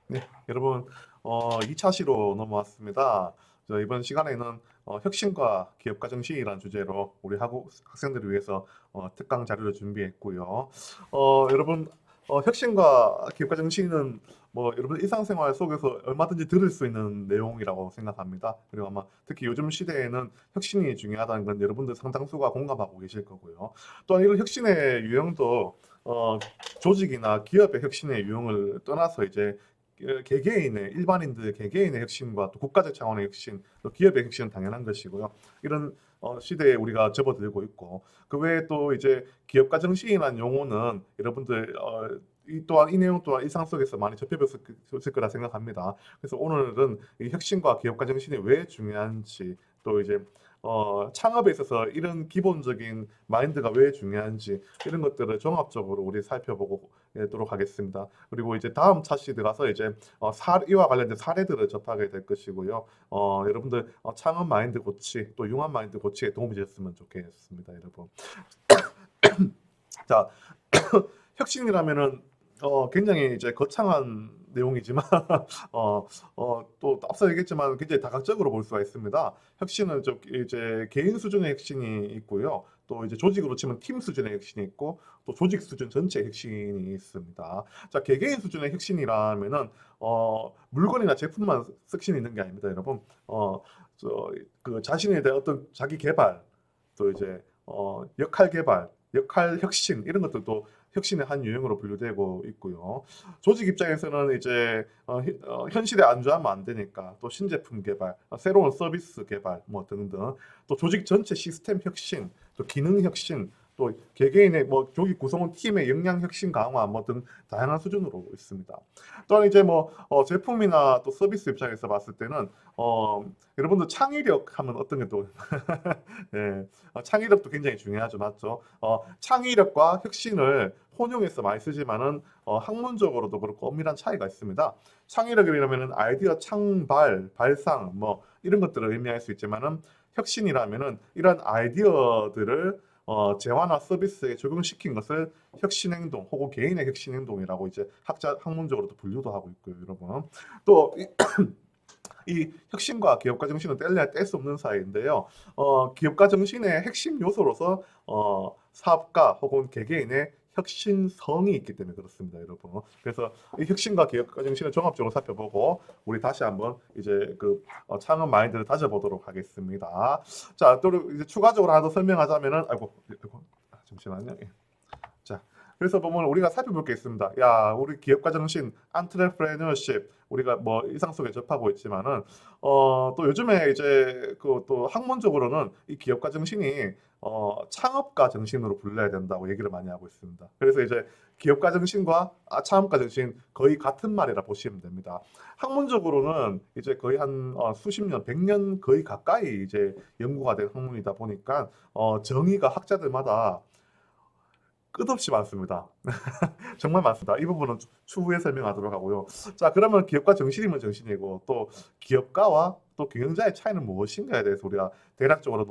네, 여러분, 2차 시로 넘어왔습니다. 이번 시간에는 혁신과 기업가 정신이라는 주제로 우리 학생들을 위해서 특강 자료를 준비했고요. 여러분, 혁신과 기업가 정신은 뭐 여러분 일상생활 속에서 얼마든지 들을 수 있는 내용이라고 생각합니다. 그리고 아마 특히 요즘 시대에는 혁신이 중요하다는 건 여러분들 상당수가 공감하고 계실 거고요. 또한 이런 혁신의 유형도 조직이나 기업의 혁신의 유형을 떠나서 이제 개개인의 일반인들 개개인의 혁신과 또 국가적 차원의 혁신, 또 기업의 혁신은 당연한 것이고요. 이런 시대에 우리가 접어들고 있고 그 외에 또 이제 기업가 정신이라는 용어는 여러분들 이 또한 이 내용 또한 일상 속에서 많이 접해봤을 거라 생각합니다. 그래서 오늘은 이 혁신과 기업가 정신이 왜 중요한지 또 이제 창업에 있어서 이런 기본적인 마인드가 왜 중요한지 이런 것들을 종합적으로 우리 살펴보도록 하겠습니다. 그리고 이제 다음 차시 들어가서 이제 이와 관련된 사례들을 접하게 될 것이고요. 여러분들 창업 마인드 고치 또 융합 마인드 고치에 도움이 됐으면 좋겠습니다, 여러분. 자, 혁신이라면은 굉장히 이제 거창한 내용이지만 또 앞서 얘기했지만 굉장히 다각적으로 볼 수가 있습니다. 혁신은 좀 이제 개인 수준의 혁신이 있고요. 또 이제 조직으로 치면 팀 수준의 혁신이 있고 또 조직 수준 전체 혁신이 있습니다. 자, 개개인 수준의 혁신이라면은 물건이나 제품만 혁신이 있는 게 아닙니다, 여러분. 그 자신에 대한 어떤 자기 개발, 또 이제 역할 개발, 역할 혁신 이런 것들도 혁신의 한 유형으로 분류되고 있고요. 조직 입장에서는 이제 현실에 안주하면 안 되니까 또 신제품 개발, 새로운 서비스 개발 뭐 등등, 또 조직 전체 시스템 혁신, 또 기능 혁신, 또 개개인의 뭐 조직 구성원 팀의 역량 혁신 강화 뭐 등 다양한 수준으로 있습니다. 또한 이제 뭐 제품이나 또 서비스 입장에서 봤을 때는 여러분들 창의력 하면 어떤 게 또 예, 창의력도 굉장히 중요하죠, 맞죠? 창의력과 혁신을 혼용해서 많이 쓰지만은 학문적으로도 그렇고 엄밀한 차이가 있습니다. 창의력이라면은 아이디어 창발, 발상 뭐 이런 것들을 의미할 수 있지만은 혁신이라면은 이런 아이디어들을 재화나 서비스에 적용시킨 것을 혁신행동 혹은 개인의 혁신행동이라고 이제 학문적으로도 분류도 하고 있고요, 여러분. 또 이 혁신과 기업가 정신은 뗄래야 뗄 수 없는 사이인데요. 기업가 정신의 핵심 요소로서 사업가 혹은 개개인의 혁신성이 있기 때문에 그렇습니다, 여러분. 그래서 이 혁신과 기업가 정신을 종합적으로 살펴보고 우리 다시 한번 이제 그 창업 마인드를 다져보도록 하겠습니다. 자, 또 이제 추가적으로 하나 더 설명하자면은 아이고, 잠시만요. 예. 자, 그래서 보면 우리가 살펴볼 게 있습니다. 야, 우리 기업가 정신, 안트레프레너십 우리가 뭐 일상 속에 접하고 있지만은 또 요즘에 이제 그 또 학문적으로는 이 기업가 정신이 창업가 정신으로 불려야 된다고 얘기를 많이 하고 있습니다. 그래서 이제 기업가 정신과 창업가 정신 거의 같은 말이라 보시면 됩니다. 학문적으로는 이제 거의 한 수십 년, 100년 거의 가까이 이제 연구가 된 학문이다 보니까 정의가 학자들마다 끝없이 많습니다. 정말 많습니다. 이 부분은 추후에 설명하도록 하고요. 자, 그러면 기업가 정신이면 정신이고 또 기업가와 또 경영자의 차이는 무엇인가에 대해서 우리가 대략적으로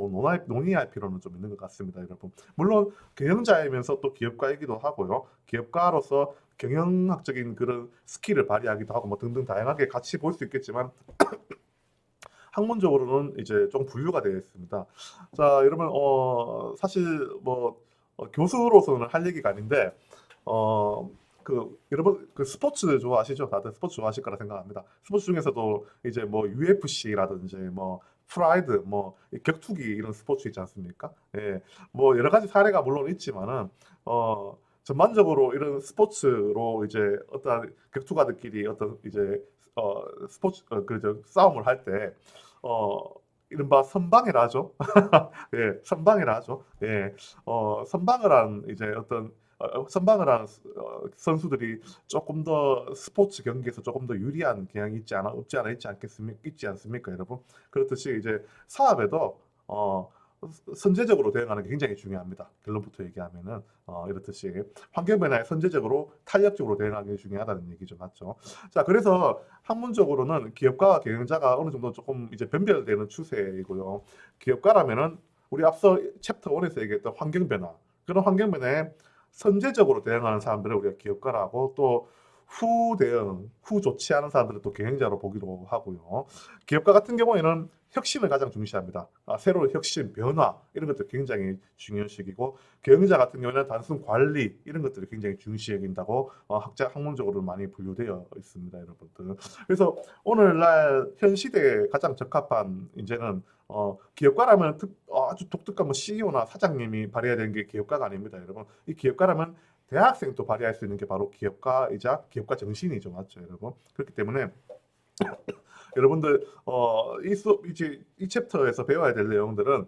논의할 필요는 좀 있는 것 같습니다, 여러분. 물론 경영자이면서 또 기업가이기도 하고요. 기업가로서 경영학적인 그런 스킬을 발휘하기도 하고 뭐 등등 다양하게 같이 볼 수 있겠지만 학문적으로는 이제 좀 분류가 되어 있습니다. 자, 여러분, 사실 뭐 교수로서는 할 얘기가 아닌데, 여러분 그 스포츠 좋아하시죠? 다들 스포츠 좋아하실 거라 생각합니다. 스포츠 중에서도 이제 뭐 UFC라든지 뭐 프라이드, 뭐이 격투기 이런 스포츠 있지 않습니까? 예, 뭐 여러 가지 사례가 물론 있지만은 전반적으로 이런 스포츠로 이제 어떤 격투가들끼리 어떤 이제 스포츠 그저 싸움을 할 때 어 이른바 선방이라 하죠. 예, 선방이라 하죠. 예, 선방을 한 이제 어떤 선방을 한 선수들이 조금 더 스포츠 경기에서 조금 더 유리한 경향이 없지 않아 있지 않습니까, 여러분? 그렇듯이 이제 사업에도 선제적으로 대응하는 게 굉장히 중요합니다. 결론부터 얘기하면은 이렇듯이 환경 변화에 선제적으로 탄력적으로 대응하는 게 중요하다는 얘기죠, 맞죠? 자, 그래서 학문적으로는 기업가와 경영자가 어느 정도 조금 이제 변별되는 추세이고요. 기업가라면은 우리 앞서 챕터 1에서 얘기했던 환경 변화, 그런 환경 변화에 선제적으로 대응하는 사람들을 우리가 기업가라고 또 후 대응, 후 좋지 않은 사람들은 또 경영자로 보기로 하고요. 기업가 같은 경우에는 혁신을 가장 중시합니다. 새로운 혁신, 변화 이런 것들 굉장히 중요시기고 경영자 같은 경우에는 단순 관리 이런 것들을 굉장히 중시 여긴다고 학문적으로 많이 분류되어 있습니다, 여러분들. 그래서 오늘날 현 시대에 가장 적합한 이제는 기업가라면 아주 독특한 뭐 CEO나 사장님이 발휘해야 되는 게 기업가가 아닙니다, 여러분. 이 기업가라면 대학생도 발휘할 수 있는 게 바로 기업가이자 기업가 정신이죠, 맞죠, 여러분? 그렇기 때문에 여러분들 이 수업 이제 이 챕터에서 배워야 될 내용들은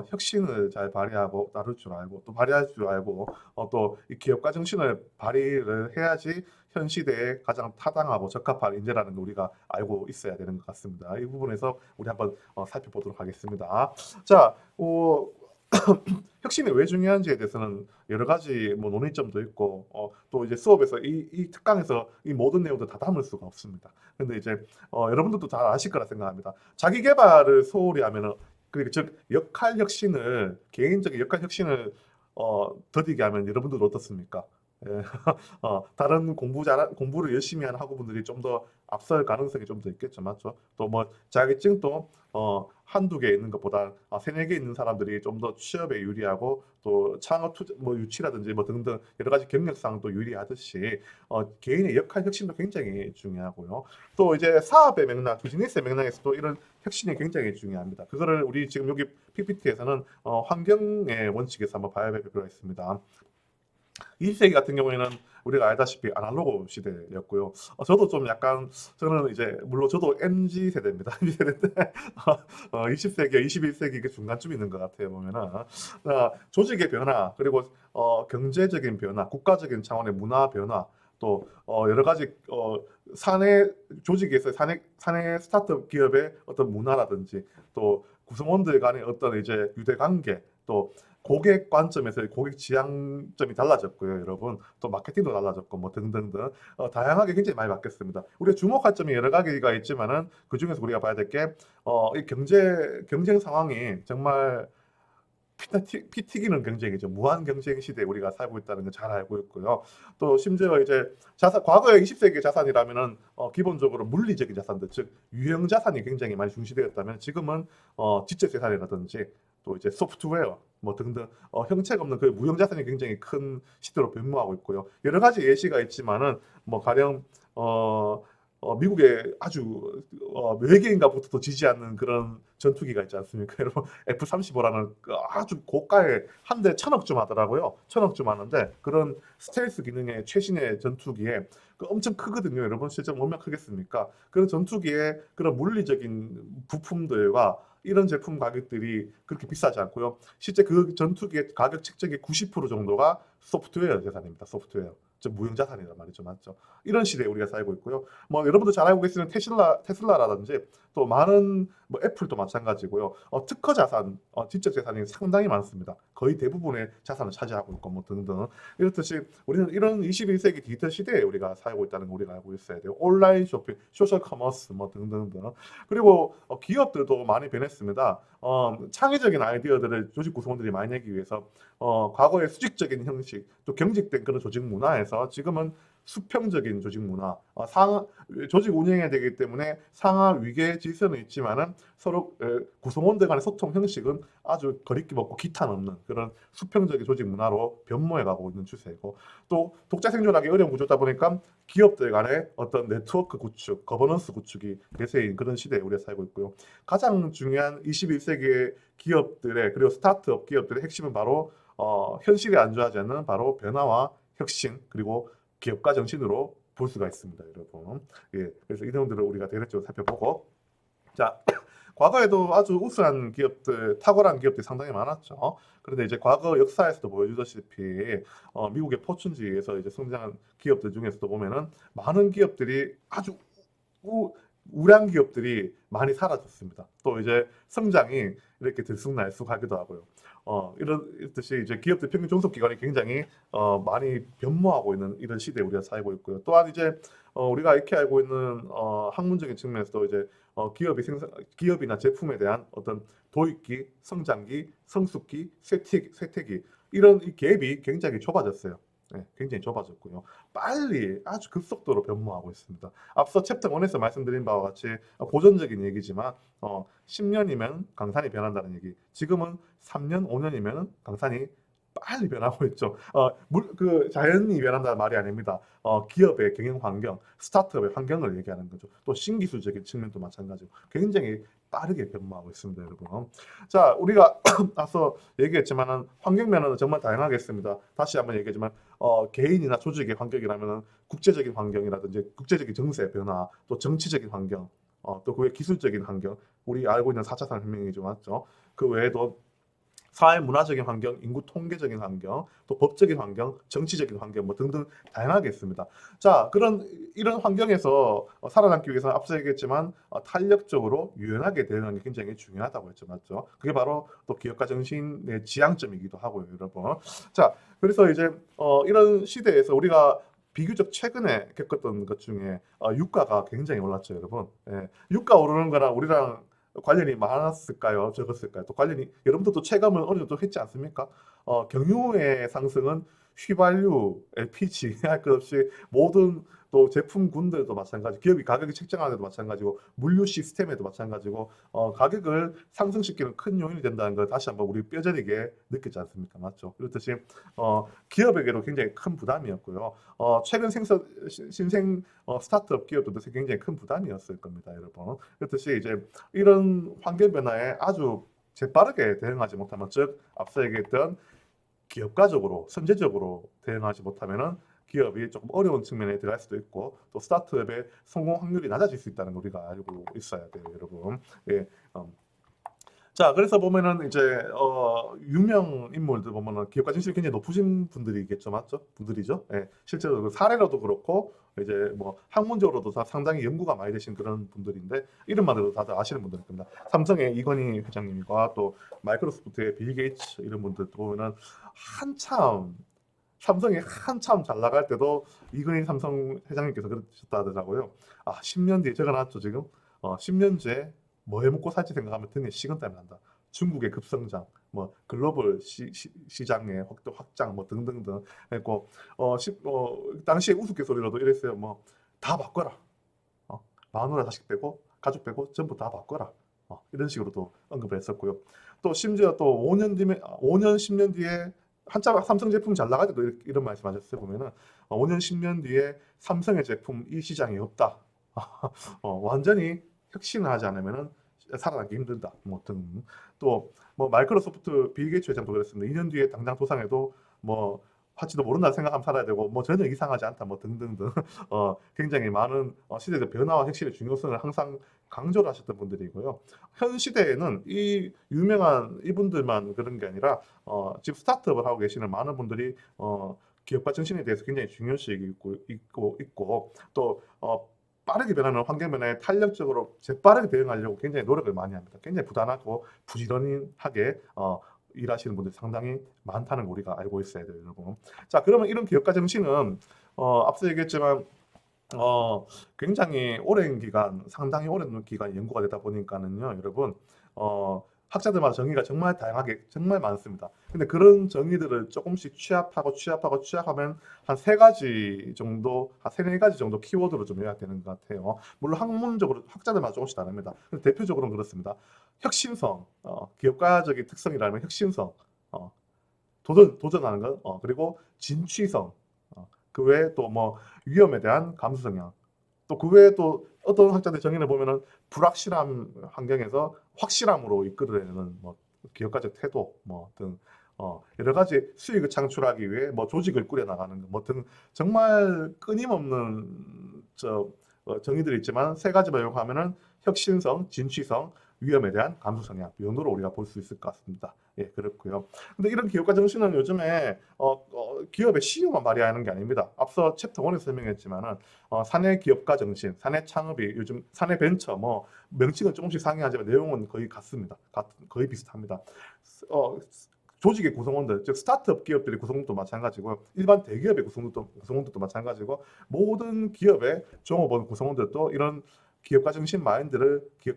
혁신을 잘 발휘하고 나눌 줄 알고 또 발휘할 줄 알고 또 이 기업가 정신을 발휘를 해야지 현 시대에 가장 타당하고 적합한 인재라는 걸 우리가 알고 있어야 되는 것 같습니다. 이 부분에서 우리 한번 살펴보도록 하겠습니다. 자, 혁신이 왜 중요한지에 대해서는 여러 가지 뭐 논의점도 있고 또 이제 수업에서 이 특강에서 이 모든 내용도 다 담을 수가 없습니다. 근데 이제 여러분들도 잘 아실 거라 생각합니다. 자기 개발을 소홀히 하면은 그러니까 즉 역할 혁신을 개인적인 역할 혁신을 더디게 하면 여러분들 어떻습니까? 예. 다른 공부를 열심히 하는 학우분들이 좀 더 앞설 가능성이 좀 더 있겠죠, 맞죠? 또 뭐 자격증도 한두 개 있는 것보다 세네 개 있는 사람들이 좀 더 취업에 유리하고 또 창업 투자 뭐 유치라든지 뭐 등등 여러 가지 경력상도 유리하듯이 개인의 역할 혁신도 굉장히 중요하고요. 또 이제 사업의 맥락, 비즈니스의 맥락에서도 이런 혁신이 굉장히 중요합니다. 그거를 우리 지금 여기 PPT에서는 환경의 원칙에서 한번 봐야 될 필요가 있습니다. 20세기 같은 경우에는 우리가 알다시피 아날로그 시대였고요. 저도 좀 약간 저는 이제 물론 저도 MZ 세대입니다. MZ 세대인데 20세기와 21세기 그 중간쯤 있는 것 같아요. 보면은 조직의 변화 그리고 경제적인 변화, 국가적인 차원의 문화 변화 또 여러 가지 사내 조직에서 사내 스타트업 기업의 어떤 문화라든지 또 구성원들 간의 어떤 이제 유대 관계 또 고객 관점에서 고객 지향점이 달라졌고요, 여러분. 또 마케팅도 달라졌고 뭐 등등등 다양하게 굉장히 많이 바뀌었습니다. 우리가 주목할 점이 여러 가지가 있지만은 그 중에서 우리가 봐야 될 게 이 경쟁 상황이 정말 피 튀기는 경쟁이죠. 무한 경쟁 시대에 우리가 살고 있다는 걸 잘 알고 있고요. 또 심지어 이제 과거에 20세기 자산이라면은 기본적으로 물리적인 자산들, 즉 유형 자산이 굉장히 많이 중시되었다면 지금은 지적 재산이라든지 또 이제 소프트웨어 뭐 등등 형체가 없는 그 무형 자산이 굉장히 큰 시대로 변모하고 있고요. 여러 가지 예시가 있지만은 뭐 가령 미국의 아주 외계인가부터도 지지 않는 그런 전투기가 있지 않습니까? 여러분 F-35라는 아주 고가의 한 대 1,000억 좀 하더라고요. 1,000억 좀 하는데 그런 스텔스 기능의 최신의 전투기에 엄청 크거든요. 여러분 실제 얼마나 크겠습니까? 그런 전투기의 그런 물리적인 부품들과 이런 제품 가격들이 그렇게 비싸지 않고요. 실제 그 전투기의 가격 책정의 90% 정도가 소프트웨어 재산입니다. 소프트웨어. 즉 무형 자산이란 말이죠. 맞죠? 이런 시대에 우리가 살고 있고요. 뭐 여러분도 잘 알고 계시는 테슬라라든지 또 많은 뭐 애플도 마찬가지고요. 특허 자산, 지적 재산이 상당히 많습니다. 거의 대부분의 자산을 차지하고 있고 뭐 등등. 이렇듯이 우리는 이런 21세기 디지털 시대에 우리가 살고 있다는 거 우리가 알고 있어야 돼요. 온라인 쇼핑, 소셜 커머스 뭐 등등등. 그리고 기업들도 많이 변했습니다. 창의적인 아이디어들을 조직 구성원들이 많이 내기 위해서 과거의 수직적인 형식, 또 경직된 그런 조직 문화에서 지금은 수평적인 조직 문화, 조직 운영해야 되기 때문에 상하 위계 질서는 있지만은 서로 구성원들 간의 소통 형식은 아주 거리낌 없고 기탄 없는 그런 수평적인 조직 문화로 변모해 가고 있는 추세이고 또 독자 생존하기 어려운 구조다 보니까 기업들 간의 어떤 네트워크 구축, 거버넌스 구축이 대세인 그런 시대에 우리가 살고 있고요. 가장 중요한 21세기의 기업들의 그리고 스타트업 기업들의 핵심은 바로 현실에 안주하지 않는 바로 변화와 혁신 그리고 기업가 정신으로 볼 수가 있습니다, 여러분. 예, 그래서 이 내용들을 우리가 대략적으로 살펴보고 자, 과거에도 아주 우수한 기업들, 탁월한 기업들이 상당히 많았죠. 그런데 이제 과거 역사에서도 보여주다시피 미국의 포춘지에서 이제 성장한 기업들 중에서도 보면은 많은 기업들이 아주 우량 기업들이 많이 사라졌습니다. 또 이제 성장이 이렇게 들쑥날쑥하기도 하고요. 이런 듯이 이제 기업들 평균 존속 기간이 굉장히 많이 변모하고 있는 이런 시대에 우리가 살고 있고요. 또한 이제 우리가 이렇게 알고 있는 학문적인 측면에서도 이제 기업이나 제품에 대한 어떤 도입기, 성장기, 성숙기, 쇠퇴기 이런 이 갭이 굉장히 좁아졌어요. 굉장히 좁아졌고요. 빨리 아주 급속도로 변모하고 있습니다. 앞서 챕터 1에서 말씀드린 바와 같이 고전적인 얘기지만 10년이면 강산이 변한다는 얘기. 지금은 3년, 5년이면 강산이 빨리 변하고 있죠. 그 자연이 변한다는 말이 아닙니다. 기업의 경영 환경, 스타트업의 환경을 얘기하는 거죠. 또 신기술적인 측면도 마찬가지고 굉장히 빠르게 변모하고 있습니다, 여러분. 자, 우리가 앞서 얘기했지만은 환경 면은 정말 다양하겠습니다. 다시 한번 얘기하지만 개인이나 조직의 환경이라면은 국제적인 환경이라든지 국제적인 정세 변화, 또 정치적인 환경, 또 그외 기술적인 환경, 우리 알고 있는 4차 산업혁명이죠, 맞죠? 그 외에도 사회 문화적인 환경, 인구 통계적인 환경, 또 법적인 환경, 정치적인 환경 뭐 등등 다양하게 있습니다. 자, 이런 환경에서 살아남기 위해서는 앞서 얘기했지만 탄력적으로 유연하게 대응하는 게 굉장히 중요하다고 했죠, 맞죠? 그게 바로 또 기업가 정신의 지향점이기도 하고요, 여러분. 자, 그래서 이제 이런 시대에서 우리가 비교적 최근에 겪었던 것 중에 유가가 굉장히 올랐죠, 여러분. 예, 유가 오르는 거랑 우리랑 관련이 많았을까요? 적었을까요? 또 관련이 여러분들도 체감을 어느 정도 했지 않습니까? 경유의 상승은 휘발유, LPG 할 것 없이 모든 또 제품군들도 마찬가지, 기업이 가격을 책정하는 데도 마찬가지고 물류 시스템에도 마찬가지고 가격을 상승시키는 큰 요인이 된다는 걸 다시 한번 우리 뼈저리게 느꼈지 않습니까? 맞죠? 그렇듯이 기업에게도 굉장히 큰 부담이었고요. 최근 신생 스타트업 기업들도 굉장히 큰 부담이었을 겁니다, 여러분. 그렇듯이 이제 이런 환경 변화에 아주 재빠르게 대응하지 못하면, 즉 앞서 얘기했던 기업가적으로 선제적으로 대응하지 못하면은 기업이 조금 어려운 측면에 들어갈 수도 있고 또 스타트업의 성공 확률이 낮아질 수 있다는 걸 우리가 알고 있어야 돼요, 여러분. 예, 자, 그래서 보면은 이제 유명 인물들 보면은 기업가 진출이 굉장히 높으신 분들이겠죠, 맞죠? 분들이죠. 예, 실제로 그 사례로도 그렇고 이제 뭐 학문적으로도 다 상당히 연구가 많이 되신 그런 분들인데 이름만으로도 다들 아시는 분들일 겁니다. 삼성의 이건희 회장님과 또 마이크로소프트의 빌 게이츠 이런 분들 보면은 한참 삼성이 한참 잘 나갈 때도 이건희 삼성 회장님께서 그러셨다 하더라고요. 10년 뒤에 적어놨죠, 지금. 10년 뒤에 뭐 해먹고 살지 생각하면 등에 식은땀이 난다. 중국의 급성장, 뭐 글로벌 시장의 확장, 뭐 등등등. 그리고 당시에 우스갯소리로도 이랬어요. 뭐 다 바꿔라. 마누라 자식 빼고 가족 빼고 전부 다 바꿔라. 이런 식으로도 언급을 했었고요. 또 심지어 또 5년 뒤에 5년 10년 뒤에 한참 삼성 제품 잘 나갈 때도 이런 말씀하셨어요. 보면은 5년 10년 뒤에 삼성의 제품 이 시장이 없다. 완전히 혁신을 하지 않으면은 살아남기 힘들다. 뭐 등. 또 뭐 마이크로소프트 빌 게이츠 회장도 그랬습니다. 2년 뒤에 당장 도상해도 뭐 할지도 모른다 생각하면 살아야 되고 뭐 전혀 이상하지 않다. 뭐 등등등. 굉장히 많은 시대적 변화와 혁신의 중요성을 항상 강조를 하셨던 분들이고요. 현 시대에는 이 유명한 이분들만 그런 게 아니라 지금 스타트업을 하고 계시는 많은 분들이 기업가 정신에 대해서 굉장히 중요시 있고 또 빠르게 변하는 환경 변화에 탄력적으로 재빠르게 대응하려고 굉장히 노력을 많이 합니다. 굉장히 부단하고 부지런하게 일하시는 분들이 상당히 많다는 걸 우리가 알고 있어야 돼요, 여러분. 자, 그러면 이런 기업가 정신은 앞서 얘기했지만 굉장히 오랜 기간, 상당히 오랜 기간 연구가 되다 보니까는요, 여러분, 학자들마다 정의가 정말 다양하게 정말 많습니다. 근데 그런 정의들을 조금씩 취합하면 한 세 가지 정도, 한 세네 가지 정도 키워드로 좀 해야 되는 것 같아요. 물론 학문적으로 학자들마다 조금씩 다릅니다. 근데 대표적으로는 그렇습니다. 혁신성, 기업가적인 특성이라면 혁신성, 도전하는 것, 그리고 진취성, 그 외에 또 뭐 위험에 대한 감수 성향, 또 그 외에 또 어떤 학자들 정의를 보면은 불확실한 환경에서 확실함으로 이끌어내는 뭐 기업가적 태도 뭐 등 여러 가지 수익을 창출하기 위해 뭐 조직을 꾸려 나가는 것 뭐 등 정말 끊임없는 정의들이 있지만 세 가지만 요구하면은 혁신성, 진취성, 위험에 대한 감수 성향 연으로 우리가 볼 수 있을 것 같습니다. 예, 그렇고요. 근데 이런 기업가 정신은 요즘에 기업의 CEO만 말이하는 게 아닙니다. 앞서 챕터 1에서 설명했지만은 사내 기업가 정신, 사내 창업이 요즘 사내 벤처 뭐 명칭은 조금씩 상이하지만 내용은 거의 같습니다. 거의 비슷합니다. 어, 조직의 구성원들, 즉 스타트업 기업들의 구성원도 마찬가지고 일반 대기업의 구성원들도 마찬가지고 모든 기업의 종업원 구성원들도 이런 기업가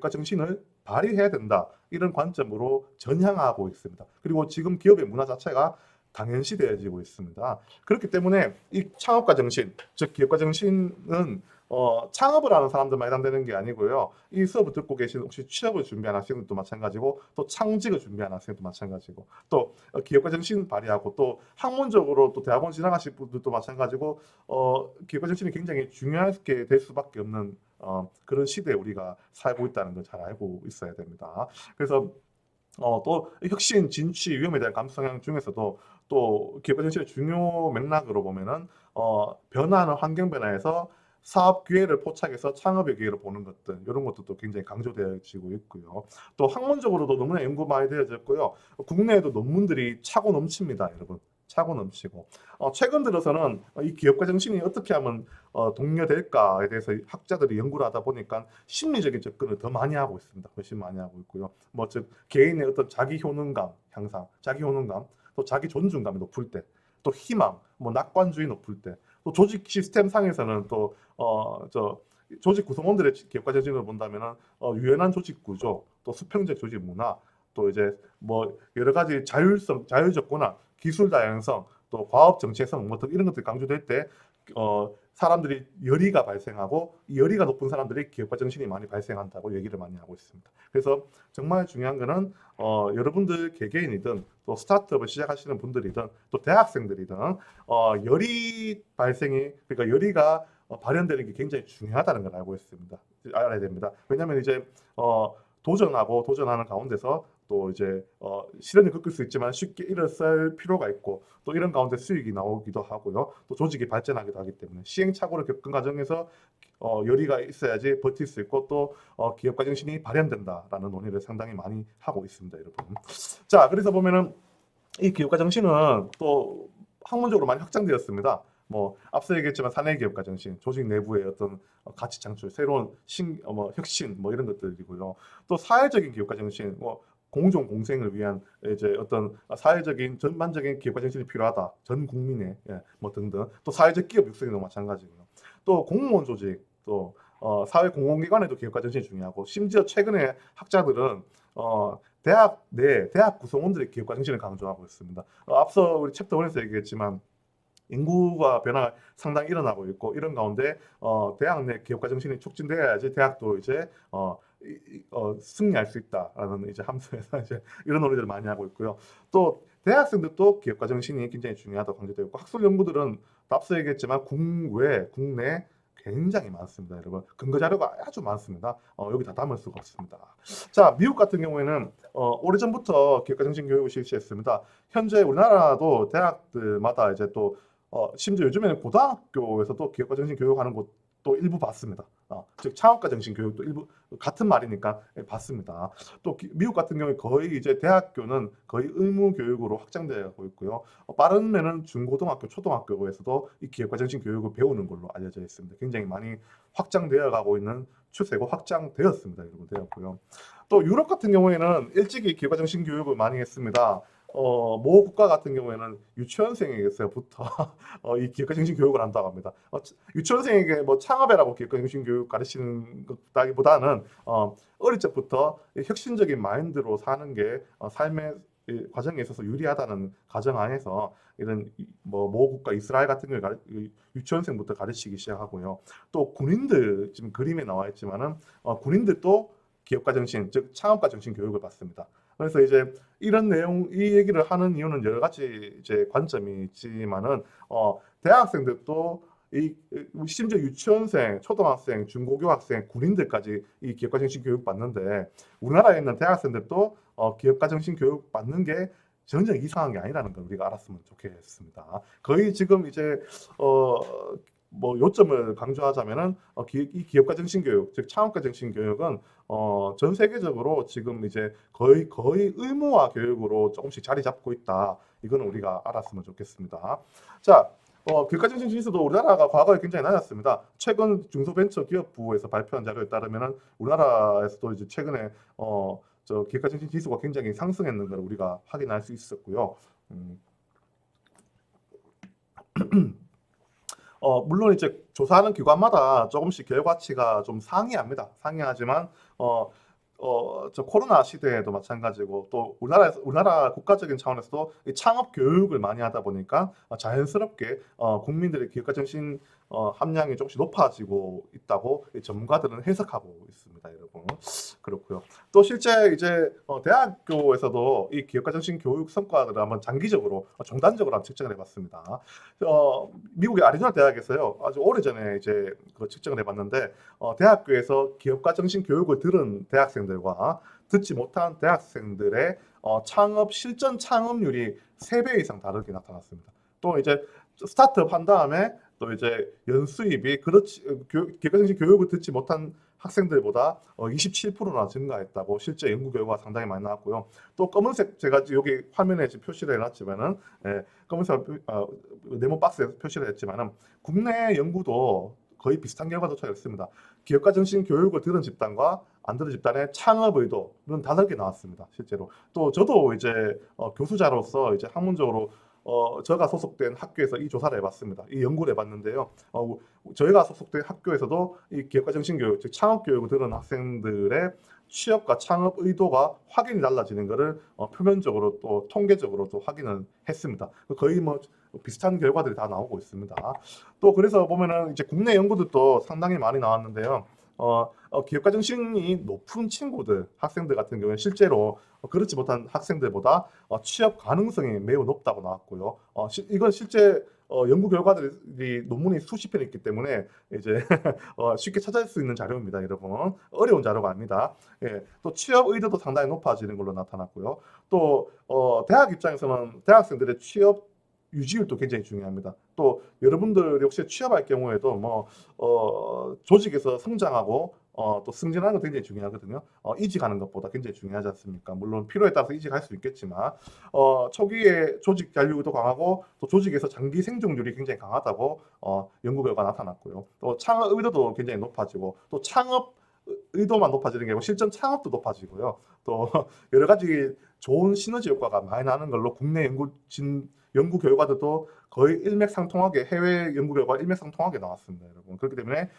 정신을 발휘해야 된다. 이런 관점으로 전향하고 있습니다. 그리고 지금 기업의 문화 자체가 당연시되어지고 있습니다. 그렇기 때문에 이 창업가 정신, 즉 기업가 정신은 창업을 하는 사람들만 해당되는 게 아니고요. 이 수업을 듣고 계신 혹시 취업을 준비하는 학생들도 마찬가지고, 또 창직을 준비하는 학생들도 마찬가지고, 또 기업가 정신 발휘하고, 또 학문적으로 또 대학원 진학하실 분들도 마찬가지고, 기업가 정신이 굉장히 중요하게 될 수밖에 없는 그런 시대에 우리가 살고 있다는 걸 잘 알고 있어야 됩니다. 그래서 또 혁신, 진취, 위험에 대한 감수 성향 중에서도 또 기업가 정신의 중요 맥락으로 보면은 변화하는 환경 변화에서 사업 기회를 포착해서 창업의 기회로 보는 것들, 이런 것도 굉장히 강조되어지고 있고요. 또 학문적으로도 너무나 연구 많이 되어졌고요. 국내에도 논문들이 차고 넘칩니다, 여러분. 차고 넘치고. 최근 들어서는 이 기업가 정신이 어떻게 하면 독려될까에 대해서 학자들이 연구를 하다 보니까 심리적인 접근을 더 많이 하고 있습니다. 훨씬 많이 하고 있고요. 뭐 즉 개인의 어떤 자기 효능감 향상, 자기 효능감, 또 자기 존중감이 높을 때, 또 희망, 뭐 낙관주의 높을 때, 또 조직 시스템 상에서는 또 조직 구성원들의 기업가 정신을 본다면은 유연한 조직 구조, 또 수평적 조직 문화, 또 이제 뭐 여러 가지 자율성, 자율적 권한, 기술 다양성, 또 과업 정체성 뭐 등 이런 것들이 강조될 때 사람들이 열의가 발생하고, 이 열의가 높은 사람들이 기업가 정신이 많이 발생한다고 얘기를 많이 하고 있습니다. 그래서 정말 중요한 거는 여러분들 개개인이든 또 스타트업을 시작하시는 분들이든 또 대학생들이든 열의 발생이, 그러니까 열의가 발현되는 게 굉장히 중요하다는 걸 알고 있습니다. 알아야 됩니다. 왜냐하면 이제 도전하는 가운데서 또 이제 시련을 겪을 수 있지만 쉽게 일어설 필요가 있고, 또 이런 가운데 수익이 나오기도 하고요. 또 조직이 발전하기도 하기 때문에 시행착오를 겪은 과정에서 열의가 있어야지 버틸 수 있고, 또 기업가 정신이 발현된다라는 논의를 상당히 많이 하고 있습니다, 여러분. 자, 그래서 보면은 이 기업가 정신은 또 학문적으로 많이 확장되었습니다. 뭐 앞서 얘기했지만 사내 기업가 정신, 조직 내부의 어떤 가치 창출, 새로운 혁신 뭐 이런 것들이고요. 또 사회적인 기업가 정신, 뭐 공존 공생을 위한 이제 어떤 사회적인 전반적인 기업가 정신이 필요하다. 전 국민의 뭐 등등. 또 사회적 기업 육성도 마찬가지고요. 또 공무원 조직, 또 사회 공공기관에도 기업가 정신이 중요하고, 심지어 최근에 학자들은 대학 내 대학 구성원들의 기업가 정신을 강조하고 있습니다. 앞서 우리 챕터 1에서 얘기했지만 인구가 변화가 상당히 일어나고 있고, 이런 가운데 대학 내 기업가 정신이 촉진돼야지 대학도 이제 승리할 수 있다라는 이제 함수에서 이제 이런 논의들을 많이 하고 있고요. 또 대학생들도 기업가 정신이 굉장히 중요하다고 강조되고 있고, 학술 연구들은 앞서 얘기했지만 국외, 국내 굉장히 많습니다, 여러분. 근거 자료가 아주 많습니다. 여기 다 담을 수가 없습니다. 자, 미국 같은 경우에는 오래전부터 기업가 정신 교육을 실시했습니다. 현재 우리나라도 대학들마다 이제 또 심지어 요즘에는 고등학교에서도 기업가 정신 교육하는 곳도 일부 봤습니다. 즉 창업가 정신 교육도 일부, 같은 말이니까 봤습니다. 또 미국 같은 경우에 거의 이제 대학교는 거의 의무 교육으로 확장되고 있고요. 빠르면은 중고등학교, 초등학교에서도 이 기업가 정신 교육을 배우는 걸로 알려져 있습니다. 굉장히 많이 확장되어 가고 있는 추세고, 확장되었습니다, 여러분. 되었고요. 또 유럽 같은 경우에는 일찍이 기업가 정신 교육을 많이 했습니다. 모 국가 같은 경우에는 유치원생에게서부터 이 기업가 정신 교육을 한다고 합니다. 유치원생에게 뭐 창업해라고 기업가 정신 교육 가르치는 것보다는 어릴 적부터 혁신적인 마인드로 사는 게 삶의 과정에 있어서 유리하다는 가정 안에서 이런 모 국가 이스라엘 같은 걸 유치원생부터 가르치기 시작하고요. 또 군인들, 지금 그림에 나와 있지만은 군인들도 기업가 정신, 즉 창업가 정신 교육을 받습니다. 그래서 이제 이런 내용, 이 얘기를 하는 이유는 여러 가지 이제 관점이 있지만은 대학생들도 심지어 유치원생, 초등학생, 중고교 학생, 군인들까지 이 기업가 정신 교육 받는데, 우리나라에 있는 대학생들도 기업가 정신 교육 받는 게 전혀 이상한 게 아니라는 걸 우리가 알았으면 좋겠습니다. 거의 지금 이제 뭐 요점을 강조하자면은 이 기업가 정신 교육, 즉 창업가 정신 교육은 전 세계적으로 지금 이제 거의 의무화 교육으로 조금씩 자리 잡고 있다. 이거는 우리가 알았으면 좋겠습니다. 자, 기업가 정신 지수도 우리나라가 과거에 굉장히 낮았습니다. 최근 중소벤처기업부에서 발표한 자료에 따르면은 우리나라에서도 이제 최근에 기업가 정신 지수가 굉장히 상승했는 걸 우리가 확인할 수 있었고요. 물론 이제 조사하는 기관마다 조금씩 결과치가 좀 상이합니다. 상이하지만 저 코로나 시대에도 마찬가지고 또 우리나라 국가적인 차원에서도 이 창업 교육을 많이 하다 보니까 자연스럽게 국민들의 기업가 정신 함량이 조금씩 높아지고 있다고 이 전문가들은 해석하고 있습니다, 여러분. 그렇고요. 또 실제 이제 대학교에서도 이 기업가 정신 교육 성과들을 한번 장기적으로 중단적으로 한번 측정을 해봤습니다. 미국의 아리조나 대학에서요 아주 오래전에 이제 그 측정을 해봤는데 대학교에서 기업가 정신 교육을 들은 대학생들과 듣지 못한 대학생들의 창업 실전 창업률이 3배 이상 다르게 나타났습니다. 또 이제 스타트업 한 다음에 또 이제 연수입이 그렇지 기업가 정신 교육을 듣지 못한 학생들보다 27%나 증가했다고 실제 연구 결과가 상당히 많이 나왔고요. 또 검은색 제가 여기 화면에 지금 표시를 해놨지만은 검은색 네모 박스에 표시를 했지만은 국내 연구도 거의 비슷한 결과도 찾았습니다. 기업가 정신 교육을 들은 집단과 안 들은 집단의 창업 의도는 다르게 나왔습니다. 실제로. 또 저도 이제 교수자로서 이제 학문적으로 제가 소속된 학교에서 이 조사를 해봤습니다. 이 연구를 해봤는데요. 저희가 소속된 학교에서도 이 기업가 정신교육, 즉 창업 교육을 들은 학생들의 취업과 창업 의도가 확연히 달라지는 것을 표면적으로 또 통계적으로도 확인을 했습니다. 거의 뭐 비슷한 결과들이 다 나오고 있습니다. 또 그래서 보면은 이제 국내 연구들도 상당히 많이 나왔는데요. 기업가 정신이 높은 친구들, 학생들 같은 경우는 실제로 그렇지 못한 학생들보다 취업 가능성이 매우 높다고 나왔고요. 이건 실제 연구 결과들이 논문이 수십 편 있기 때문에 이제 쉽게 찾을 수 있는 자료입니다, 여러분. 어려운 자료가 아닙니다. 예, 또 취업 의도도 상당히 높아지는 걸로 나타났고요. 또 대학 입장에서는 대학생들의 취업 유지율도 굉장히 중요합니다. 또 여러분들 역시 취업할 경우에도 뭐 조직에서 성장하고 또 승진하는 거 굉장히 중요하거든요. 이직하는 것보다 굉장히 중요하지 않습니까? 물론 필요에 따라서 이직할 수 있겠지만 초기에 조직 잔류도 강하고 또 조직에서 장기 생존율이 굉장히 강하다고 연구 결과 나타났고요. 또 창업 의도도 굉장히 높아지고 또 창업 의도만 높아지는 게 아니고 실전 창업도 높아지고요. 또 여러 가지 좋은 시너지 효과가 많이 나는 걸로 국내 연구 결과들도 거의 일맥상통하게 해외 연구 결과 일맥상통하게 나왔습니다, 여러분. 그렇기 때문에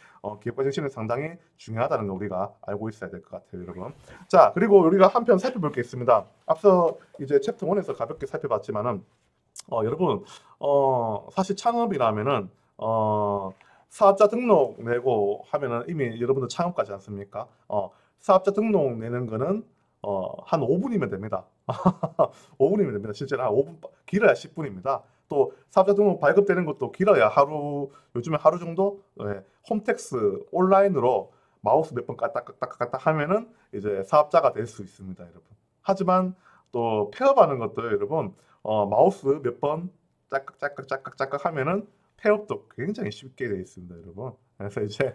기업가 정신은 상당히 중요하다는 걸 우리가 알고 있어야 될 것 같아요, 여러분. 자, 그리고 우리가 한편 살펴볼 게 있습니다. 앞서 이제 챕터 1에서 가볍게 살펴봤지만은 여러분 사실 창업이라면은 사업자 등록 내고 하면은 이미 여러분들 창업가지 않습니까? 사업자 등록 내는 거는 한 5분이면 됩니다. 5분이면 됩니다. 실제로 한 5분, 길어야 10분입니다. 또 사업자 등록 발급되는 것도 길어야 요즘에 하루 정도 홈택스 온라인으로 마우스 몇 번 까딱까딱 하면은 이제 사업자가 될 수 있습니다, 여러분. 하지만 또 폐업하는 것도 여러분 마우스 몇 번 짝깍 하면은 폐업도 굉장히 쉽게 되어 있습니다, 여러분. 그래서 이제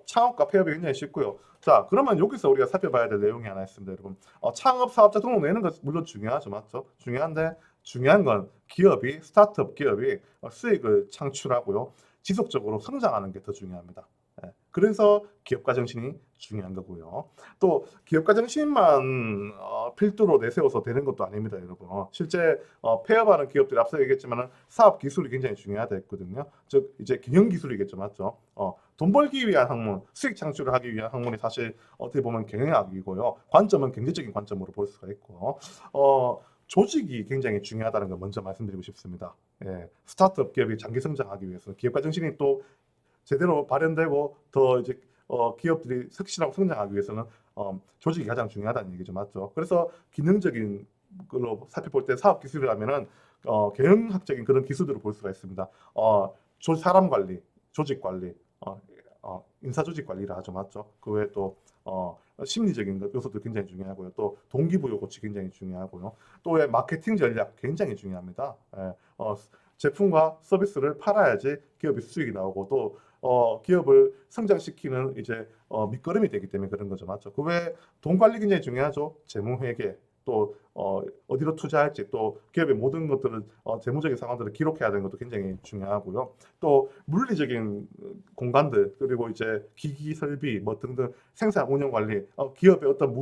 창업과 폐업이 굉장히 쉽고요. 자, 그러면 여기서 우리가 살펴봐야 될 내용이 하나 있습니다, 여러분. 창업 사업자 등록 내는 것 물론 중요하죠, 맞죠? 중요한데 중요한 건 스타트업 기업이 수익을 창출하고요, 지속적으로 성장하는 게 더 중요합니다. 그래서 기업가 정신이 중요한 거고요. 또 기업가 정신만 필두로 내세워서 되는 것도 아닙니다, 여러분. 실제 폐업하는 기업들이 앞서 얘기했지만 사업 기술이 굉장히 중요하다했거든요. 즉 이제 경영 기술이겠죠, 맞죠? 돈 벌기 위한 학문, 수익 창출을 하기 위한 학문이 사실 어떻게 보면 경영학이고요. 관점은 경제적인 관점으로 볼 수가 있고, 조직이 굉장히 중요하다는 걸 먼저 말씀드리고 싶습니다. 예, 스타트업 기업이 장기 성장하기 위해서 기업가 정신이 또 제대로 발현되고 더 이제 기업들이 혁신하고 성장하기 위해서는 조직이 가장 중요하다는 얘기죠, 맞죠? 그래서 기능적인 걸로 살펴볼 때 사업 기술이라면은 경영학적인 그런 기술들을 볼 수가 있습니다. 사람 관리, 조직 관리, 인사 조직 관리를 하죠, 맞죠? 그 외에 또 심리적인 요소도 굉장히 중요하고요. 또 동기부여 고치 굉장히 중요하고요. 또 왜 마케팅 전략 굉장히 중요합니다. 제품과 서비스를 팔아야지 기업이 수익이 나오고 또 기업을 성장시키는 이제 밑거름이 되기 때문에 그런 거죠, 맞죠? 그 외에 돈 관리 굉장히 중요하죠. 재무 회계, 또 어디로 투자할지 또 기업의 모든 것들을 재무적인 상황들을 기록해야 되는 것도 굉장히 중요하고요. 또 물리적인 공간들 그리고 이제 기기 설비 뭐 등등 생산 운영 관리 기업의 어떤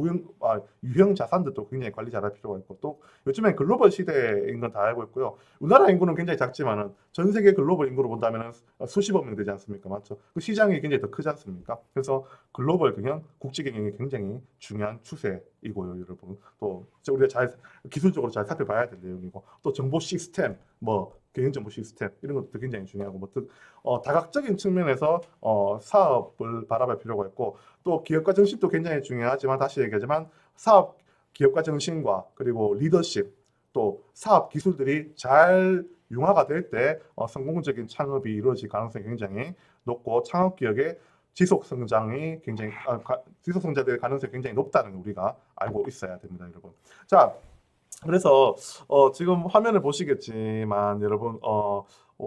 유형 자산들도 굉장히 관리 잘할 필요가 있고 또 요즘엔 글로벌 시대인 건 다 알고 있고요. 우리나라 인구는 굉장히 작지만은 전 세계 글로벌 인구로 본다면은 수십억 명 되지 않습니까? 맞죠? 그 시장이 굉장히 더 크지 않습니까? 그래서 글로벌 경영, 국제 경영이 굉장히 중요한 추세이고요, 여러분. 또 우리가 기술적으로 잘 살펴봐야 될 내용이고 또 정보 시스템, 뭐 개인 정보 시스템 이런 것도 굉장히 중요하고 다각적인 측면에서 사업을 바라볼 필요가 있고 또 기업가 정신도 굉장히 중요하지만 다시 얘기하지만 기업가 정신과 그리고 리더십 또 사업 기술들이 잘 융화가 될 때 성공적인 창업이 이루어질 가능성이 굉장히 높고 창업 기업의 지속 성장될 가능성이 굉장히 높다는 걸 우리가 알고 있어야 됩니다, 여러분. 자, 그래서 지금 화면을 보시겠지만 여러분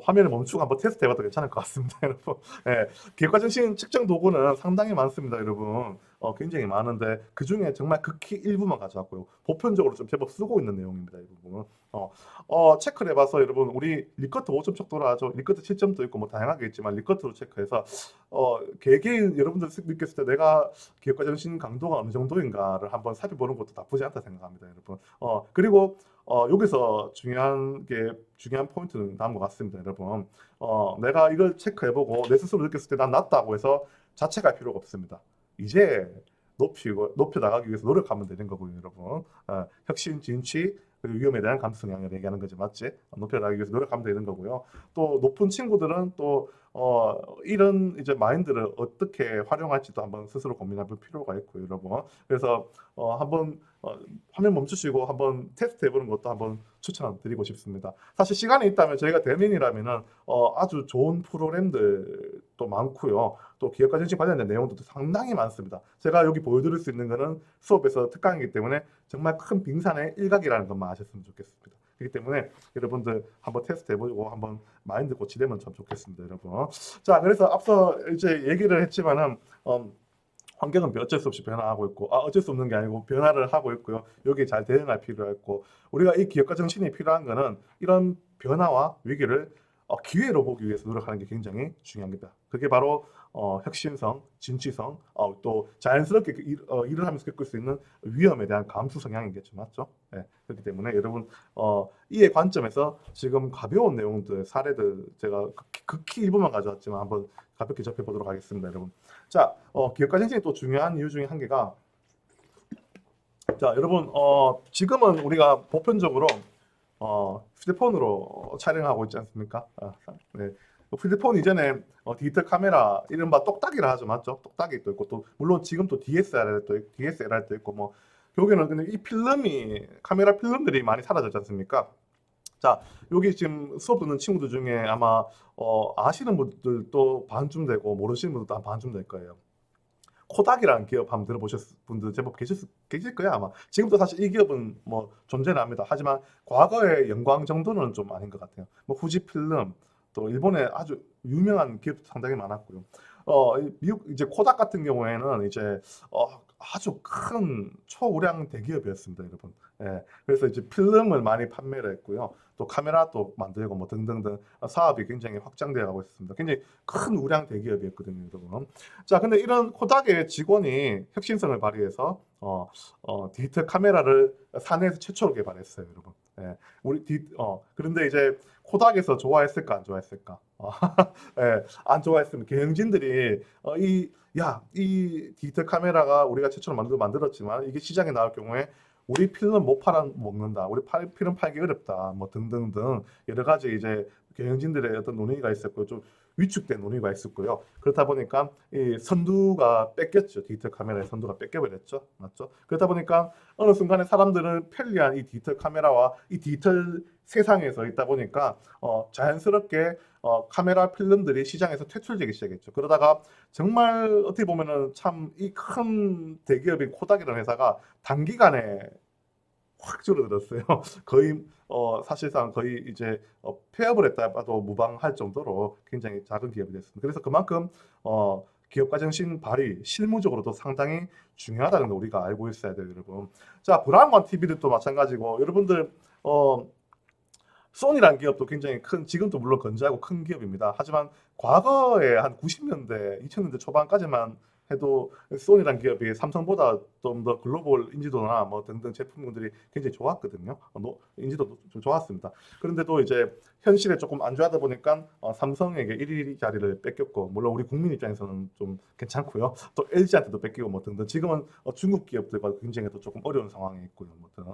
화면을 멈추고 한번 테스트 해봐도 괜찮을 것 같습니다, 여러분. 예, 기업가 정신 측정 도구는 상당히 많습니다, 여러분. 굉장히 많은데 그 중에 정말 극히 일부만 가져왔고요. 보편적으로 좀 제법 쓰고 있는 내용입니다, 이 부분은. 체크를 해봐서 여러분 우리 리커트 5점 척도라 하죠. 리커트 7점도 있고 뭐 다양하게 있지만 리커트로 체크해서 개개인 여러분들 느꼈을 때 내가 기업가 정신 강도가 어느 정도인가를 한번 살펴보는 것도 나쁘지 않다 생각합니다, 여러분. 그리고 여기서 중요한 포인트는 다음과 같습니다, 여러분. 내가 이걸 체크해보고 내 스스로 느꼈을 때 난 낫다고 해서 자책할 필요가 없습니다. 이제 높여 나가기 위해서 노력하면 되는 거고요, 여러분. 혁신, 진취, 그리고 위험에 대한 감수성 양을 얘기하는 거지, 맞지? 높여 나가기 위해서 노력하면 되는 거고요. 또 높은 친구들은 또 이런 이제 마인드를 어떻게 활용할지도 한번 스스로 고민해 볼 필요가 있고요, 여러분. 그래서 한번 화면 멈추시고 한번 테스트 해보는 것도 한번 추천드리고 싶습니다. 사실 시간이 있다면 저희가 대면이라면은 아주 좋은 프로그램들도 많고요. 또 기업가 정신 관련된 내용도 상당히 많습니다. 제가 여기 보여드릴 수 있는 거는 수업에서 특강이기 때문에 정말 큰 빙산의 일각이라는 것만 아셨으면 좋겠습니다. 그렇기 때문에 여러분들 한번 테스트 해보고 한번 마인드 고치되면 참 좋겠습니다, 여러분. 자, 그래서 앞서 이제 얘기를 했지만은 환경은 어쩔 수 없이 변화하고 있고 어쩔 수 없는 게 아니고 변화를 하고 있고요. 여기에 잘 대응할 필요가 있고 우리가 이 기업가 정신이 필요한 거는 이런 변화와 위기를 기회로 보기 위해서 노력하는 게 굉장히 중요합니다. 그게 바로 혁신성, 진취성, 또 자연스럽게 일을 하면서 겪을 수 있는 위험에 대한 감수 성향이겠죠, 맞죠? 네, 그렇기 때문에 여러분 이의 관점에서 지금 가벼운 내용들, 사례들 제가 극히 일부만 가져왔지만 한번 가볍게 접해보도록 하겠습니다, 여러분. 자, 기업가 정신이 또 중요한 이유 중에 한 개가 자, 여러분 지금은 우리가 보편적으로 휴대폰으로 촬영하고 있지 않습니까? 네. 휴대폰 이전에 디지털 카메라 이른바 똑딱이라 하죠, 맞죠? 똑딱이 또 있고 또 물론 지금 또 DSLR도 있고 뭐 결국에는 근데 이 카메라 필름들이 많이 사라졌지 않습니까? 자, 여기 지금 수업 듣는 친구들 중에 아마 아시는 분들도 반쯤 되고 모르시는 분들도 한 반쯤 될 거예요. 코닥이라는 기업 한번 들어보셨을 분들 제법 계실 거예요, 아마. 지금도 사실 이 기업은 뭐 존재는 합니다. 하지만 과거의 영광 정도는 좀 아닌 것 같아요. 뭐 후지필름, 또 일본의 아주 유명한 기업도 상당히 많았고요. 미국 이제 코닥 같은 경우에는 이제 아주 큰 초우량 대기업이었습니다, 여러분. 예, 그래서 이제 필름을 많이 판매를 했고요. 또 카메라도 만들고 뭐 등등등 사업이 굉장히 확장되어 가고 있습니다. 굉장히 큰 우량 대기업이었거든요, 여러분. 자, 근데 이런 코닥의 직원이 혁신성을 발휘해서 디지털 카메라를 사내에서 최초로 개발했어요, 여러분. 예, 그런데 이제 코닥에서 좋아했을까 안 좋아했을까? 예, 안 했으면 경영진들이 이 디지털 카메라가 우리가 최초로 만들었지만 이게 시장에 나올 경우에 우리 필름 못 팔아 먹는다. 필름 팔기 어렵다. 뭐 등등등 여러 가지 이제 경영진들의 어떤 논의가 있었고 좀 위축된 논의가 있었고요. 그렇다 보니까 이 선두가 뺏겼죠. 디지털 카메라의 선두가 뺏겨버렸죠. 맞죠? 그렇다 보니까 어느 순간에 사람들은 편리한 이 디지털 카메라와 이 디지털 세상에서 있다 보니까 자연스럽게 카메라 필름들이 시장에서 퇴출되기 시작했죠. 그러다가 정말 어떻게 보면은 참 이 큰 대기업인 코닥이라는 회사가 단기간에 확 줄어들었어요. 거의 사실상 거의 이제 폐업을 했다 봐도 무방할 정도로 굉장히 작은 기업이 됐습니다. 그래서 그만큼 기업가 정신 발휘 실무적으로도 상당히 중요하다는 거 우리가 알고 있어야 돼요, 여러분. 자, 브라운관 TV도 또 마찬가지고 여러분들 소니라는 기업도 굉장히 큰, 지금도 물론 건재하고 큰 기업입니다. 하지만 과거에 한 90년대, 2000년대 초반까지만 해도 소니라는 기업이 삼성보다 좀 더 글로벌 인지도나 뭐 등등 제품군들이 굉장히 좋았거든요. 인지도도 좀 좋았습니다. 그런데도 이제 현실에 조금 안 좋아하다 보니까 삼성에게 1위 자리를 뺏겼고, 물론 우리 국민 입장에서는 좀 괜찮고요. 또 LG한테도 뺏기고 뭐 등등. 지금은 중국 기업들과 경쟁이 또 조금 어려운 상황에 있고요. 뭐 등.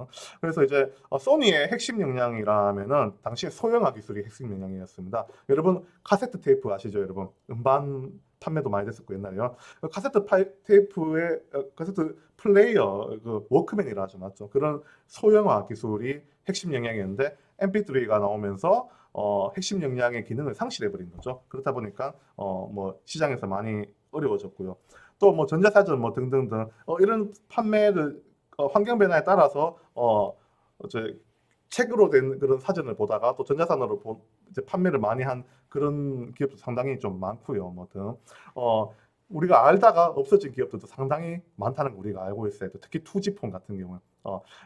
그래서 이제 소니의 핵심 역량이라면은 당시에 소형화 기술이 핵심 역량이었습니다. 여러분 카세트 테이프 아시죠, 여러분? 음반 판매도 많이 됐었고 옛날에요. 테이프의 카세트 플레이어 그 워크맨이라 하죠, 맞죠? 그런 소형화 기술이 핵심 역량이었는데 MP3가 나오면서 핵심 역량의 기능을 상실해 버린 거죠. 그렇다 보니까 뭐 시장에서 많이 어려워졌고요. 또 뭐 전자사전 뭐 등등등 이런 판매를 환경 변화에 따라서 이제 책으로 된 그런 사전을 보다가 또 전자산으로 이제 판매를 많이 한 그런 기업도 상당히 좀 많고요. 뭐 등. 우리가 알다가 없어진 기업들도 상당히 많다는 걸 우리가 알고 있어야 돼. 특히 투지폰 같은 경우는.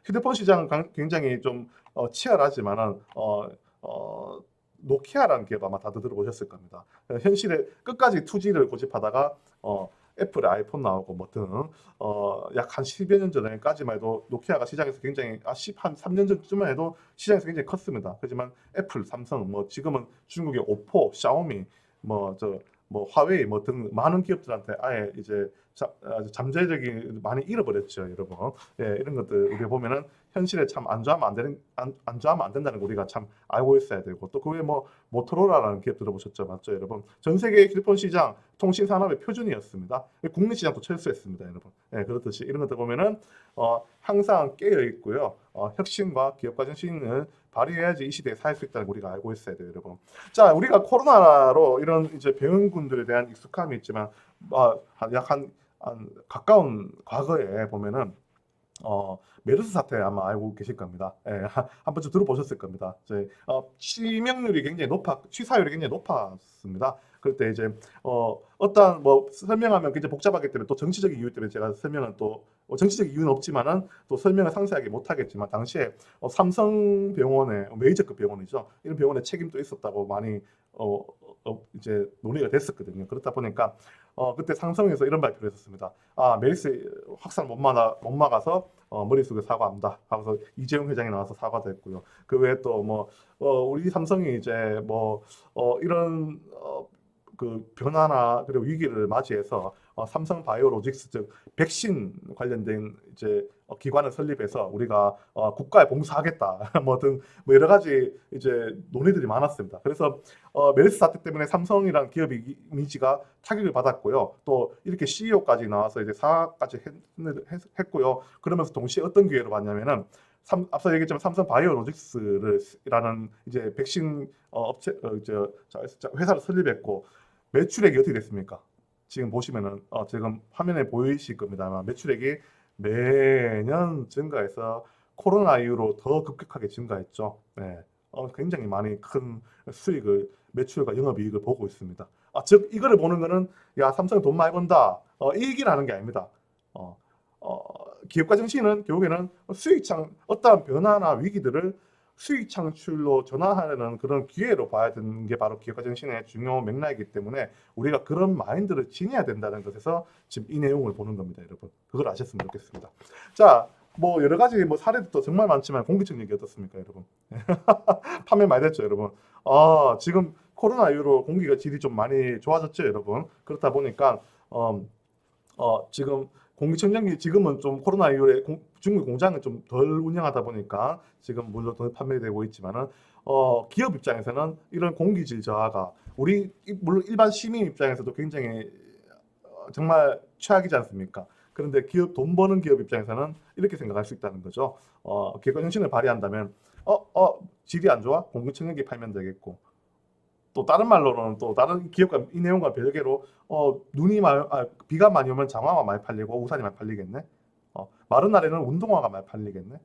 휴대폰 시장 굉장히 좀 치열하지만은 노키아라는 기업 아마 다들 들어보셨을 겁니다. 현실에 끝까지 투지를 고집하다가 애플의 아이폰 나오고 뭐 등 약 한 10여 년 전에까지만 해도 노키아가 시장에서 굉장히 한 3년 전쯤만 해도 시장에서 굉장히 컸습니다. 하지만 애플, 삼성, 뭐 지금은 중국의 오포, 샤오미, 뭐 화웨이 뭐 등 많은 기업들한테 아예 이제 잠재력이 많이 잃어버렸죠, 여러분. 예, 이런 것들 우리가 보면은 현실에 참 안 좋아하면 안 좋아하면 안 된다는 거 우리가 참 알고 있어야 되고 또 그 외에 뭐 모토로라라는 기업 들어보셨죠, 맞죠, 여러분? 전 세계 휴대폰 시장 통신 산업의 표준이었습니다. 국내 시장도 철수했습니다, 여러분. 예, 그렇듯이 이런 것들 보면은 항상 깨어 있고요. 혁신과 기업가 정신을 발휘해야지 이 시대에 살 수 있다는 걸 우리가 알고 있어야 돼요, 여러분. 자, 우리가 코로나로 이런 이제 병원군들에 대한 익숙함이 있지만 약한 가까운 과거에 보면은 메르스 사태 아마 알고 계실 겁니다. 예, 한 번쯤 들어보셨을 겁니다. 치명률이 굉장히 치사율이 굉장히 높았습니다. 그럴 때 이제 어떤 뭐 설명하면 굉장히 복잡하기 때문에 또 정치적인 이유 때문에 제가 설명은 또 정치적 이유는 없지만은 또 설명을 상세하게 못하겠지만 당시에 삼성병원의 메이저급 병원이죠. 이런 병원에 책임도 있었다고 많이 이제 논의가 됐었거든요. 그렇다 보니까 그때 상성에서 이런 발표를 했었습니다. 메르스 확산 못 막아서 머릿속에 사과합니다. 하면서 이재용 회장이 나와서 사과도 했고요. 그 외에 또 뭐 우리 삼성이 이제 뭐 이런 그 변화나 그리고 위기를 맞이해서 삼성 바이오로직스 즉 백신 관련된 이제 기관을 설립해서 우리가 국가에 봉사하겠다 뭐 등 뭐 여러 가지 이제 논의들이 많았습니다. 그래서 메르스 사태 때문에 삼성이라는 기업 이미지가 타격을 받았고요. 또 이렇게 CEO까지 나와서 이제 사과까지 했고요. 그러면서 동시에 어떤 기회를 봤냐면은 앞서 얘기했지만 삼성 바이오로직스라는 이제 백신 업체 회사를 설립했고 매출액이 어떻게 됐습니까? 지금 보시면은 지금 화면에 보이실 겁니다. 아마 매출액이 매년 증가해서 코로나 이후로 더 급격하게 증가했죠. 네. 굉장히 많이 큰 수익을 매출과 영업이익을 보고 있습니다. 즉 이거를 보는 거는 야 삼성 돈 많이 번다 이 얘기를 하는 게 아닙니다. 어, 기업가 정신은 결국에는 어떠한 변화나 위기들을 수익 창출로 전환하려는 그런 기회로 봐야 되는 게 바로 기업가 정신의 중요 맥락이기 때문에 우리가 그런 마인드를 지녀야 된다는 것에서 지금 이 내용을 보는 겁니다, 여러분. 그걸 아셨으면 좋겠습니다. 자, 뭐 여러 가지 뭐 사례도 정말 많지만 공기청정기 어떻습니까, 여러분? 판매 많이 됐죠, 여러분. 지금 코로나 이후로 공기가 질이 좀 많이 좋아졌죠, 여러분. 그렇다 보니까 지금 공기청정기 지금은 좀 코로나 이후에 중국 공장을 좀 덜 운영하다 보니까 지금 물론 덜 판매되고 있지만은 기업 입장에서는 이런 공기질 저하가 물론 일반 시민 입장에서도 굉장히 정말 최악이지 않습니까? 그런데 돈 버는 기업 입장에서는 이렇게 생각할 수 있다는 거죠. 기업가 정신을 발휘한다면 질이 안 좋아? 공기청정기 팔면 되겠고 또 다른 말로는 또 다른 기업과 이 내용과 별개로 비가 많이 오면 장화가 많이 팔리고 우산이 많이 팔리겠네. 마른 날에는 운동화가 많이 팔리겠네.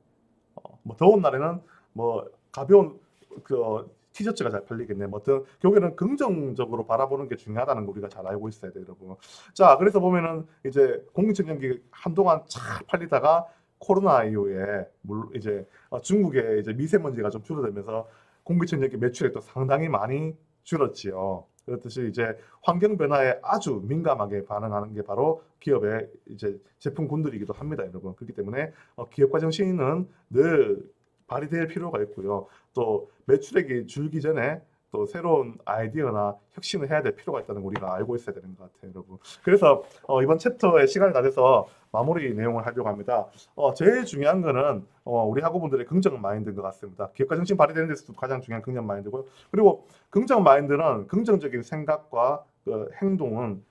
뭐 더운 날에는 뭐 가벼운 그 티셔츠가 잘 팔리겠네. 뭐 어떤 결국에는 긍정적으로 바라보는 게 중요하다는 거 우리가 잘 알고 있어야 돼요, 여러분. 자, 그래서 보면은 이제 공기청정기 한동안 잘 팔리다가 코로나 이후에 이제 중국의 이제 미세먼지가 좀 줄어들면서 공기청정기 매출이 또 상당히 많이 줄었지요. 그렇듯이 이제 환경 변화에 아주 민감하게 반응하는 게 바로 기업의 이제 제품군들이기도 합니다, 여러분. 그렇기 때문에 기업가 정신은 늘 발휘될 필요가 있고요. 또 매출액이 줄기 전에 또 새로운 아이디어나 혁신을 해야 될 필요가 있다는 걸 우리가 알고 있어야 되는 것 같아요, 여러분. 그래서 이번 챕터에 시간을 다 돼서 마무리 내용을 하려고 합니다. 제일 중요한 거는 우리 학우분들의 긍정 마인드인 것 같습니다. 기업가 정신 발휘되는 데서도 가장 중요한 긍정 마인드고요. 그리고 긍정 마인드는 긍정적인 생각과 그 행동은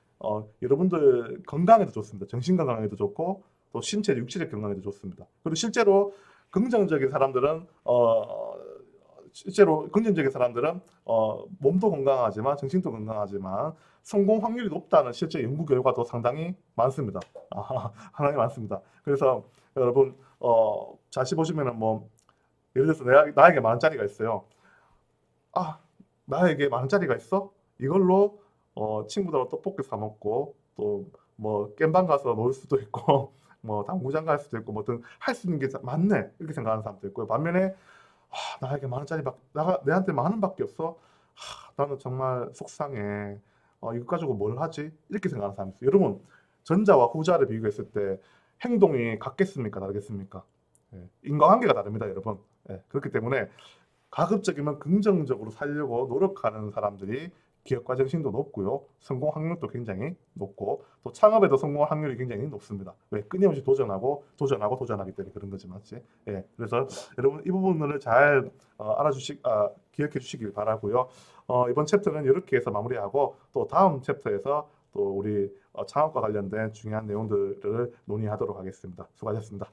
여러분들 건강에도 좋습니다. 정신 건강에도 좋고 또 신체 육체적 건강에도 좋습니다. 그리고 실제로 긍정적인 사람들은 몸도 건강하지만 정신도 건강하지만 성공 확률이 높다는 실제 연구 결과도 상당히 많습니다. 상당히 많습니다. 그래서 여러분 자시 보시면은 뭐 예를 들어서 나에게 10,000원짜리가 있어요. 아, 나에게 10,000원짜리가 있어? 이걸로 친구들하고 떡볶이 사 먹고 또 뭐 겜방 가서 놀 수도 있고 뭐 당구장 갈 수도 있고 뭐든 할 수 있는 게 많네 이렇게 생각하는 사람도 있고요. 반면에 나에게 10,000원짜리 내한테 10,000원밖에 없어. 나는 정말 속상해. 이거 가지고 뭘 하지? 이렇게 생각하는 사람이 있어요. 여러분, 전자와 후자를 비교했을 때 행동이 같겠습니까? 다르겠습니까? 예, 인과관계가 다릅니다, 여러분. 예, 그렇기 때문에 가급적이면 긍정적으로 살려고 노력하는 사람들이 기업가 정신도 높고요. 성공 확률도 굉장히 높고 또 창업에도 성공 확률이 굉장히 높습니다. 왜? 끊임없이 도전하기 때문에 그런 거지, 맞지? 예, 그래서 여러분 이 부분을 잘 기억해 주시길 바라고요. 이번 챕터는 이렇게 해서 마무리하고 또 다음 챕터에서 또 우리 창업과 관련된 중요한 내용들을 논의하도록 하겠습니다. 수고하셨습니다.